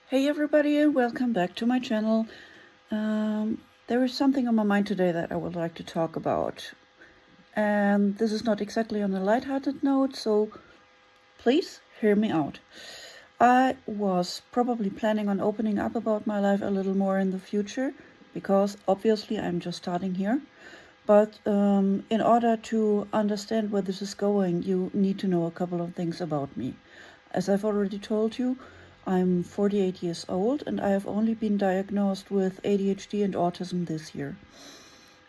Hey everybody, and welcome back to my channel. There is something on my mind today that I would like to talk about. And this is not exactly on a lighthearted note, so please hear me out. I was probably planning on opening up about my life a little more in the future, because obviously I'm just starting here. But in order to understand where this is going, you need to know a couple of things about me. As I've already told you, I'm 48 years old and I have only been diagnosed with ADHD and autism this year.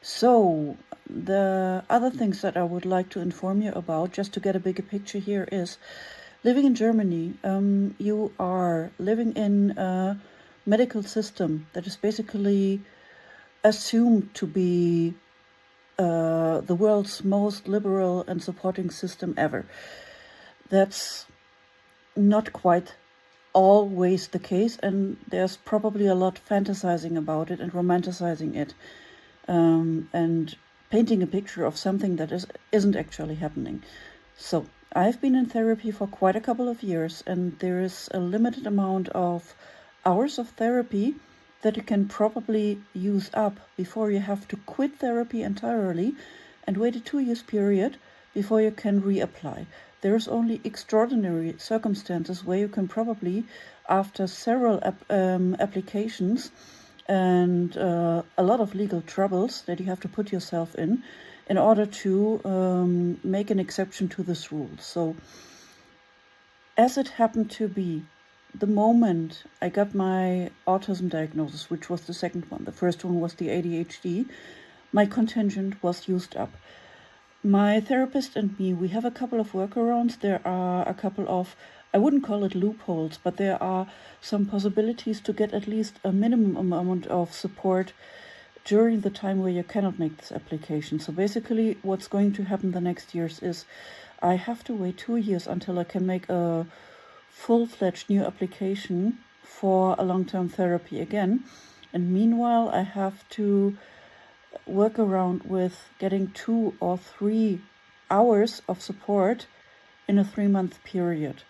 So, the other things that I would like to inform you about, just to get a bigger picture here, is living in Germany. You are living in a medical system that is basically assumed to be the world's most liberal and supporting system ever. That's not quite always the case, and there's probably a lot fantasizing about it and romanticizing it, and painting a picture of something that isn't actually happening. So I've been in therapy for quite a couple of years, and there is a limited amount of hours of therapy that you can probably use up before you have to quit therapy entirely and wait a 2 year period before you can reapply. There's only extraordinary circumstances where you can probably, after several applications and a lot of legal troubles that you have to put yourself in order to make an exception to this rule. So, as it happened to be, the moment I got my autism diagnosis, which was the second one, the first one was the ADHD, my contingent was used up. My therapist and me, we have a couple of workarounds. There are a couple of, I wouldn't call it loopholes, but there are some possibilities to get at least a minimum amount of support during the time where you cannot make this application. So basically what's going to happen the next years is I have to wait 2 years until I can make a full-fledged new application for a long-term therapy again. And meanwhile, I have to work around with getting 2 or 3 hours of support in a 3-month period.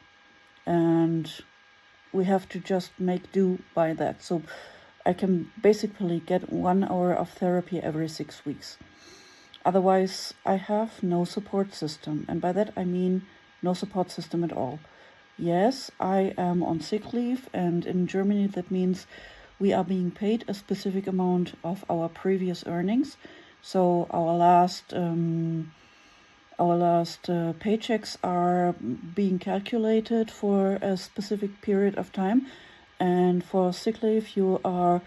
And we have to just make do by that. So I can basically get 1 hour of therapy every 6 weeks. Otherwise, I have no support system. And by that I mean no support system at all. Yes, I am on sick leave, and in Germany that means we are being paid a specific amount of our previous earnings. So our last paychecks are being calculated for a specific period of time. And for sick leave, you are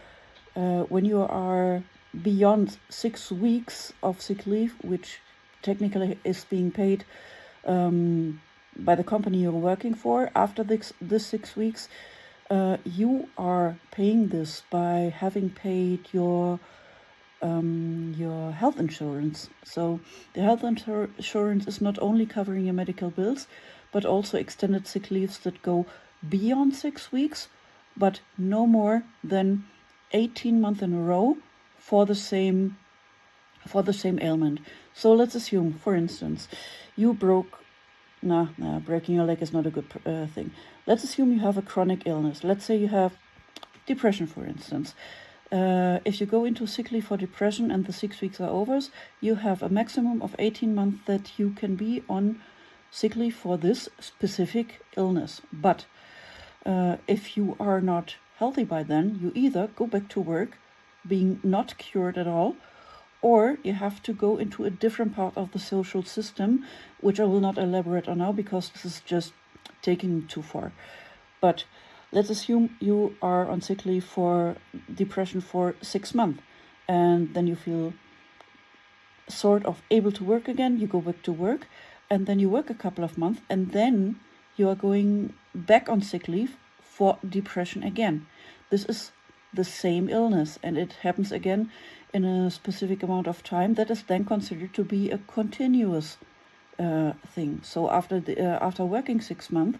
when you are beyond 6 weeks of sick leave, which technically is being paid by the company you're working for, after this 6 weeks, you are paying this by having paid your health insurance. So the health insurance is not only covering your medical bills, but also extended sick leaves that go beyond 6 weeks, but no more than 18 months in a row for the same ailment. So let's assume, for instance, you breaking your leg is not a good thing. Let's assume you have a chronic illness. Let's say you have depression, for instance. If you go into sick leave for depression and the 6 weeks are over, you have a maximum of 18 months that you can be on sick leave for this specific illness. But if you are not healthy by then, you either go back to work being not cured at all, or you have to go into a different part of the social system, which I will not elaborate on now because this is just taking it too far. But let's assume you are on sick leave for depression for 6 months, and then you feel sort of able to work again. You go back to work, and then you work a couple of months, and then you are going back on sick leave for depression again. This is the same illness, and it happens again in a specific amount of time that is then considered to be a continuous thing. So after working 6 months,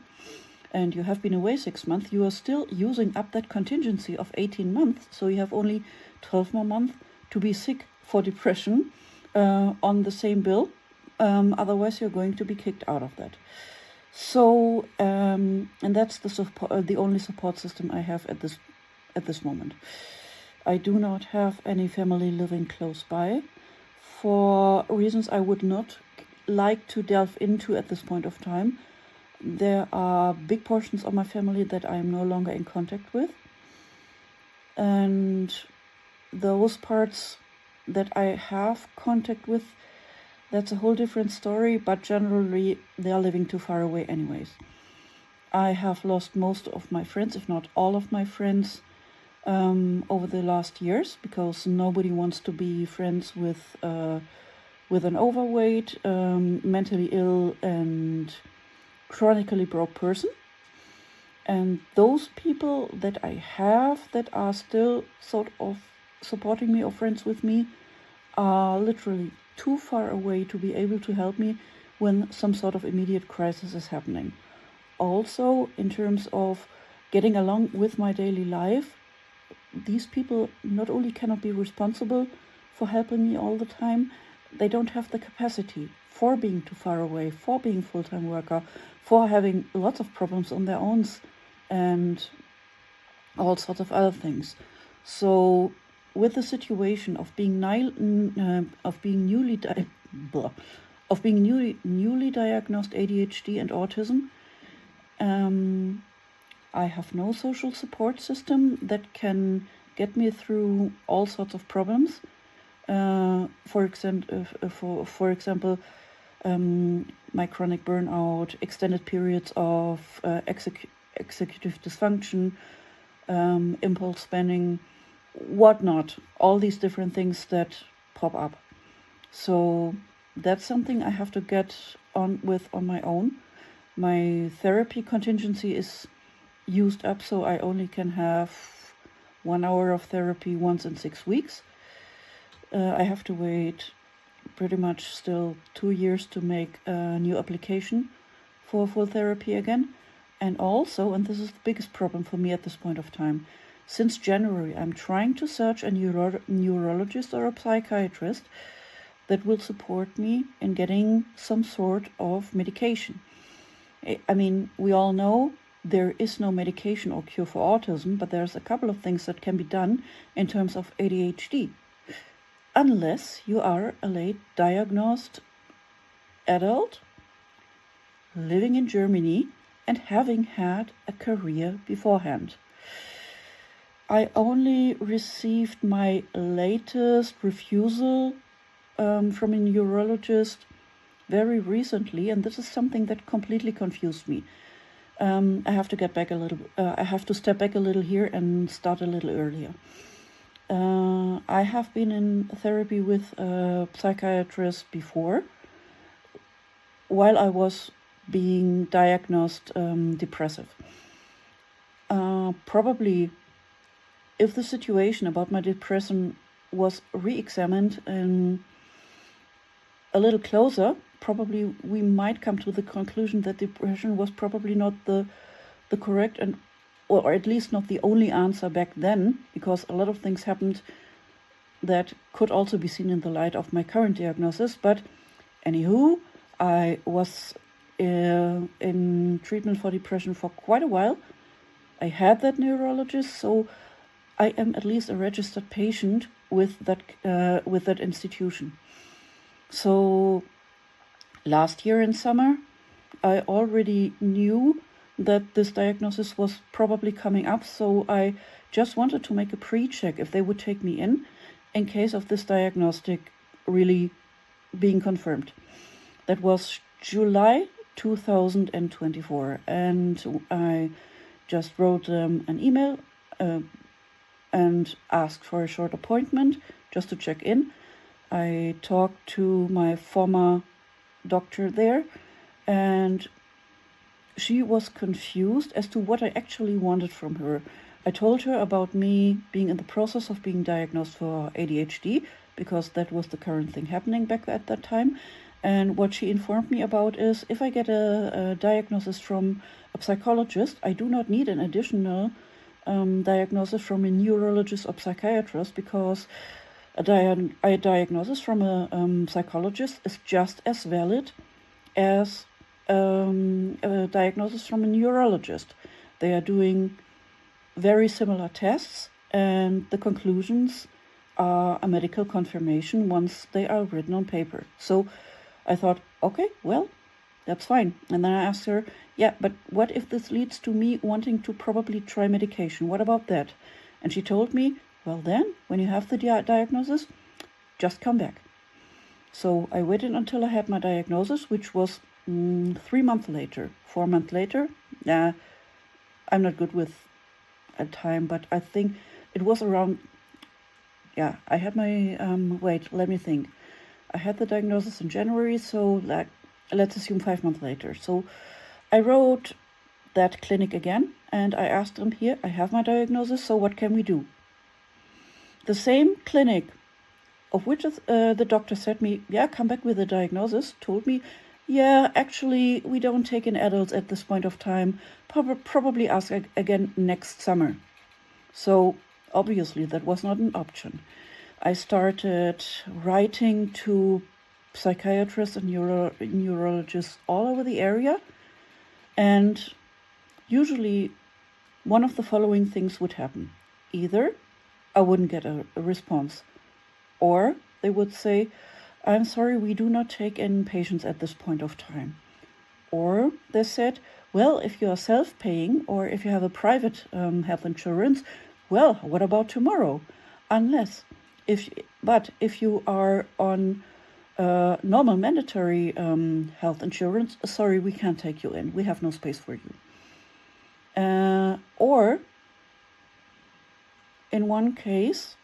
and you have been away 6 months, you are still using up that contingency of 18 months. So you have only 12 more months to be sick for depression on the same bill. Otherwise, you're going to be kicked out of that. So, and that's the only support system I have at this moment. I do not have any family living close by, for reasons I would not like to delve into at this point of time. There are big portions of my family that I am no longer in contact with, and those parts that I have contact with, that's a whole different story, but generally they are living too far away anyways. I have lost most of my friends, if not all of my friends, over the last years, because nobody wants to be friends with an overweight, mentally ill and chronically broke person. And those people that I have that are still sort of supporting me or friends with me are literally too far away to be able to help me when some sort of immediate crisis is happening. Also, in terms of getting along with my daily life, these people not only cannot be responsible for helping me all the time, they don't have the capacity for being too far away, for being full-time worker, for having lots of problems on their own, and all sorts of other things. So with the situation of being newly diagnosed ADHD and autism, I have no social support system that can get me through all sorts of problems. For example, my chronic burnout, extended periods of executive dysfunction, impulse spending, whatnot, all these different things that pop up. So that's something I have to get on with on my own. My therapy contingency is used up, so I only can have 1 hour of therapy once in 6 weeks. I have to wait pretty much still 2 years to make a new application for full therapy again. And also, and this is the biggest problem for me at this point of time, since January I'm trying to search a neurologist or a psychiatrist that will support me in getting some sort of medication. I mean, we all know there is no medication or cure for autism, but there's a couple of things that can be done in terms of ADHD. Unless you are a late diagnosed adult living in Germany and having had a career beforehand. I only received my latest refusal from a neurologist very recently, and this is something that completely confused me. I have to get back a little. I have to step back a little here and start a little earlier. I have been in therapy with a psychiatrist before, while I was being diagnosed depressive. Probably, if the situation about my depression was re-examined a little closer, probably we might come to the conclusion that depression was probably not the correct or at least not the only answer back then, because a lot of things happened that could also be seen in the light of my current diagnosis. But anywho, I was in treatment for depression for quite a while. I had that neurologist, so I am at least a registered patient with that institution. So last year in summer, I already knew that this diagnosis was probably coming up, so I just wanted to make a pre-check if they would take me in case of this diagnostic really being confirmed. That was July 2024, and I just wrote them an email and asked for a short appointment just to check in. I talked to my former doctor there, and she was confused as to what I actually wanted from her. I told her about me being in the process of being diagnosed for ADHD, because that was the current thing happening back at that time. And what she informed me about is, if I get a diagnosis from a psychologist, I do not need an additional diagnosis from a neurologist or psychiatrist, because a diagnosis from a psychologist is just as valid as a diagnosis from a neurologist. They are doing very similar tests, and the conclusions are a medical confirmation once they are written on paper. So I thought, okay, well, that's fine. And then I asked her, yeah, but what if this leads to me wanting to probably try medication? What about that? And she told me, well, then, when you have the diagnosis, just come back. So I waited until I had my diagnosis, which was 3 months later, 4 months later. I'm not good with a time, but I think it was around, I had my, let me think. I had the diagnosis in January, so let's assume 5 months later. So I wrote that clinic again, and I asked them, here, I have my diagnosis, so what can we do? The same clinic, of which the doctor said me, yeah, come back with a diagnosis, told me, yeah, actually, we don't take in adults at this point of time, probably ask again next summer. So obviously that was not an option. I started writing to psychiatrists and neurologists all over the area, and usually one of the following things would happen. Either I wouldn't get a response, or they would say, I'm sorry, we do not take in patients at this point of time. Or they said, well, if you are self-paying or if you have a private health insurance, well, what about tomorrow? But if you are on normal mandatory health insurance, sorry, we can't take you in. We have no space for you. Or in one case,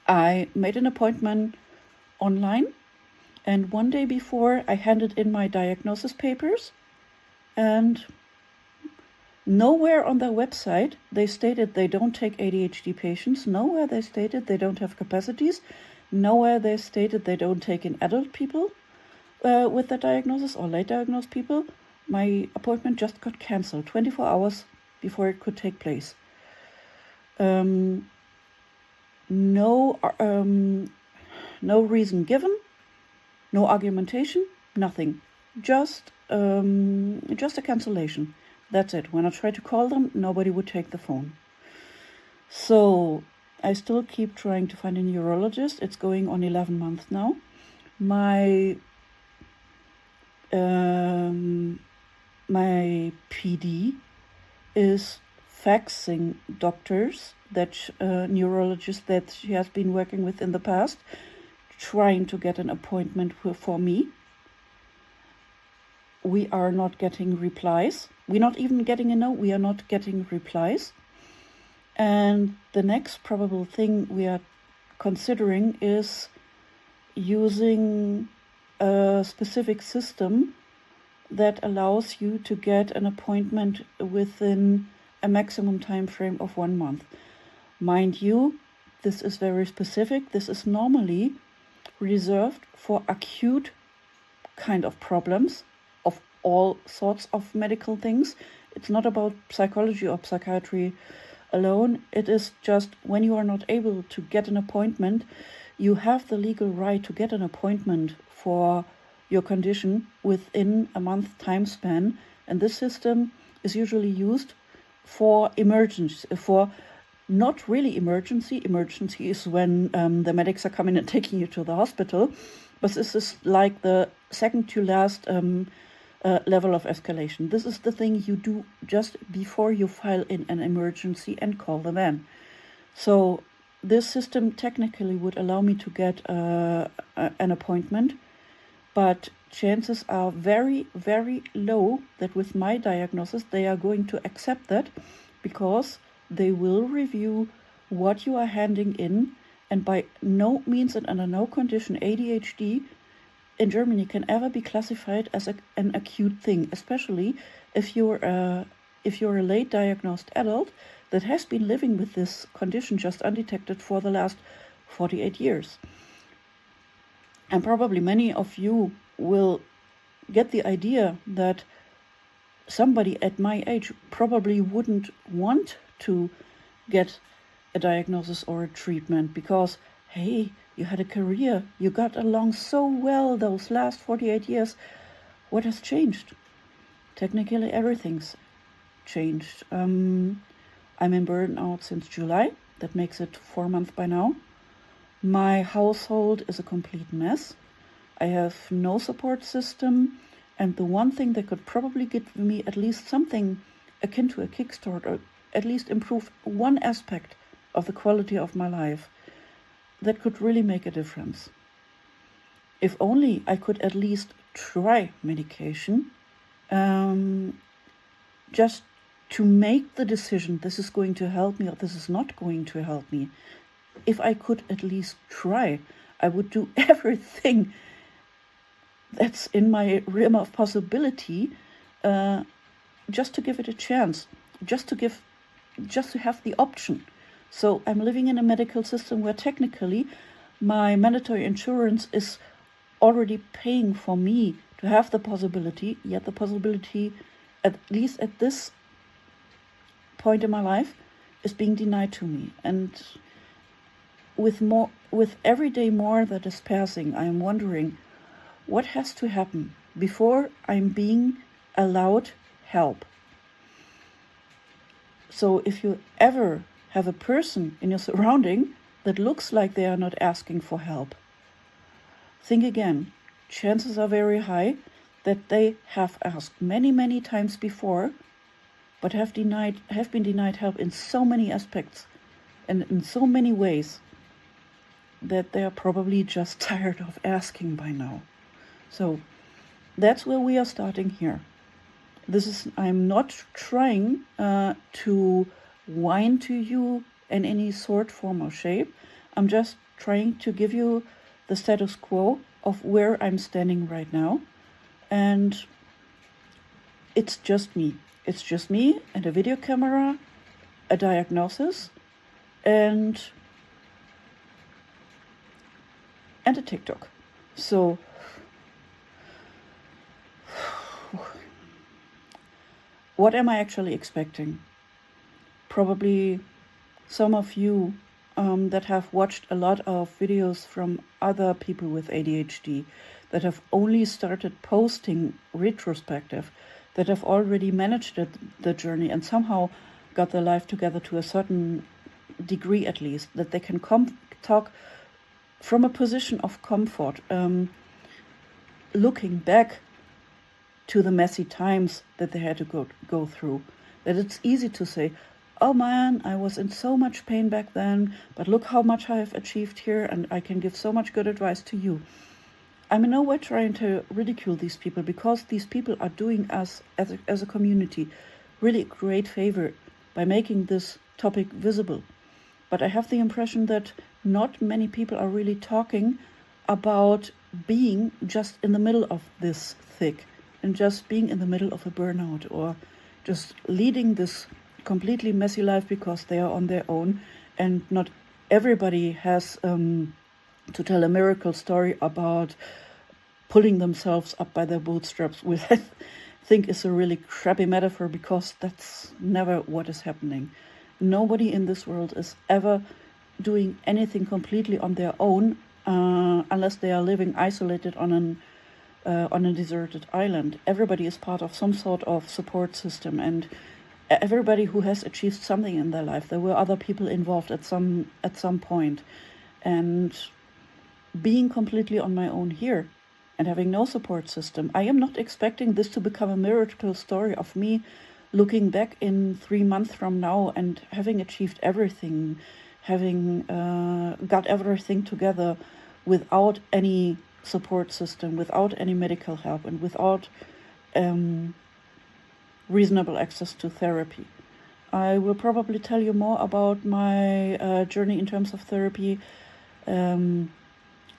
I made an appointment online, and one day before I handed in my diagnosis papers, and nowhere on their website they stated they don't take ADHD patients, nowhere they stated they don't have capacities, nowhere they stated they don't take in adult people with the diagnosis or late diagnosed people. My appointment just got cancelled 24 hours before it could take place. No reason given, no argumentation, nothing. Just a cancellation. That's it. When I tried to call them, nobody would take the phone. So I still keep trying to find a neurologist. It's going on 11 months now. My PD is faxing doctors, neurologists that she has been working with in the past, trying to get an appointment for me. We are not getting replies. We're not even getting a no. We are not getting replies. And the next probable thing we are considering is using a specific system that allows you to get an appointment within a maximum time frame of 1 month. Mind you, this is very specific. This is normally reserved for acute kind of problems of all sorts of medical things. It's not about psychology or psychiatry alone. It is just when you are not able to get an appointment, you have the legal right to get an appointment for your condition within a month time span. And this system is usually used for emergency, for not really emergency. Emergency is when the medics are coming and taking you to the hospital. But this is like the second to last level of escalation. This is the thing you do just before you file in an emergency and call them in. So this system technically would allow me to get an appointment, but chances are very, very low that with my diagnosis they are going to accept that, because they will review what you are handing in, and by no means and under no condition ADHD in Germany can ever be classified as an acute thing, especially if you're a late diagnosed adult that has been living with this condition just undetected for the last 48 years. And probably many of you will get the idea that somebody at my age probably wouldn't want to get a diagnosis or a treatment, because hey, you had a career, you got along so well those last 48 years. What has changed? Technically, everything's changed. I'm in burnout since July. That makes it 4 months by now. My household is a complete mess. I have no support system. And the one thing that could probably give me at least something akin to a kickstart, or at least improve one aspect of the quality of my life, that could really make a difference. If only I could at least try medication, just to make the decision, this is going to help me or this is not going to help me. If I could at least try, I would do everything that's in my realm of possibility, just to give it a chance, just to have the option. So I'm living in a medical system where technically my mandatory insurance is already paying for me to have the possibility, yet the possibility, at least at this point in my life, is being denied to me. And with every day more that is passing, I am wondering what has to happen before I'm being allowed help. So if you ever have a person in your surrounding that looks like they are not asking for help, think again. Chances are very high that they have asked many, many times before, but have been denied help in so many aspects and in so many ways that they are probably just tired of asking by now. So that's where we are starting here. I'm not trying to whine to you in any sort, form, or shape. I'm just trying to give you the status quo of where I'm standing right now. And it's just me. It's just me and a video camera, a diagnosis, and a TikTok. So what am I actually expecting? Probably some of you that have watched a lot of videos from other people with ADHD, that have only started posting retrospective, that have already managed the journey and somehow got their life together to a certain degree at least, that they can talk from a position of comfort, looking back to the messy times that they had to go through. That it's easy to say, oh man, I was in so much pain back then, but look how much I have achieved here and I can give so much good advice to you. I'm in no way trying to ridicule these people, because these people are doing us as a community really a great favor by making this topic visible. But I have the impression that not many people are really talking about being just in the middle of this thick and just being in the middle of a burnout, or just leading this completely messy life because they are on their own, and not everybody has to tell a miracle story about pulling themselves up by their bootstraps, which I think is a really crappy metaphor, because that's never what is happening. Nobody in this world is ever doing anything completely on their own, unless they are living isolated on a deserted island. Everybody is part of some sort of support system, and everybody who has achieved something in their life, there were other people involved at some point. And being completely on my own here and having no support system, I am not expecting this to become a miracle story of me looking back in 3 months from now and having achieved everything, having got everything together without any support system, without any medical help, and without reasonable access to therapy. I will probably tell you more about my journey in terms of therapy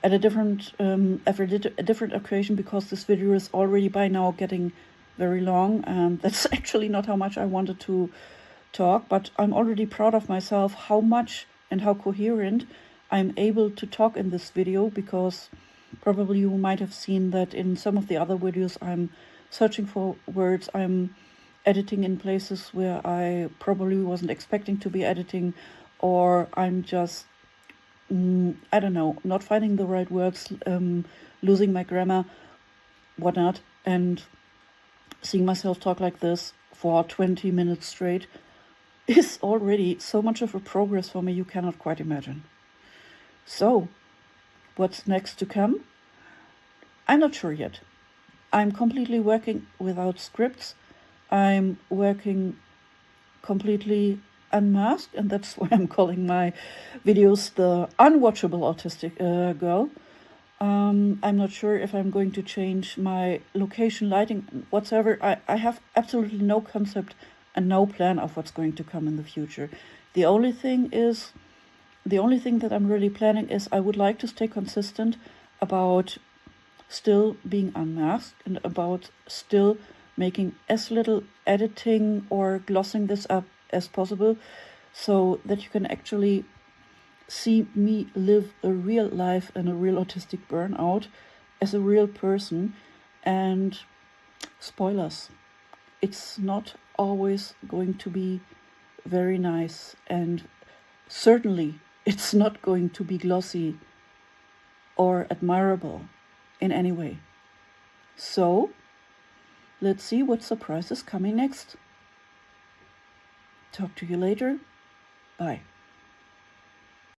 at a different occasion, because this video is already by now getting very long, and that's actually not how much I wanted to talk, but I'm already proud of myself how much and how coherent I'm able to talk in this video, because probably you might have seen that in some of the other videos I'm searching for words, I'm editing in places where I probably wasn't expecting to be editing, or I'm just I don't know, not finding the right words, losing my grammar, whatnot, and seeing myself talk like this for 20 minutes straight is already so much of a progress for me you cannot quite imagine. So, what's next to come? I'm not sure yet. I'm completely working without scripts. I'm working completely unmasked, and that's why I'm calling my videos the unwatchable autistic girl. I'm not sure if I'm going to change my location, lighting, whatsoever. I have absolutely no concept and no plan of what's going to come in the future. The only thing that I'm really planning is I would like to stay consistent about still being unmasked and about still making as little editing or glossing this up as possible, so that you can actually see me live a real life and a real autistic burnout as a real person. And spoilers, it's not always going to be very nice, and certainly it's not going to be glossy or admirable in any way. So let's see what surprise is coming next. Talk to you later. Bye.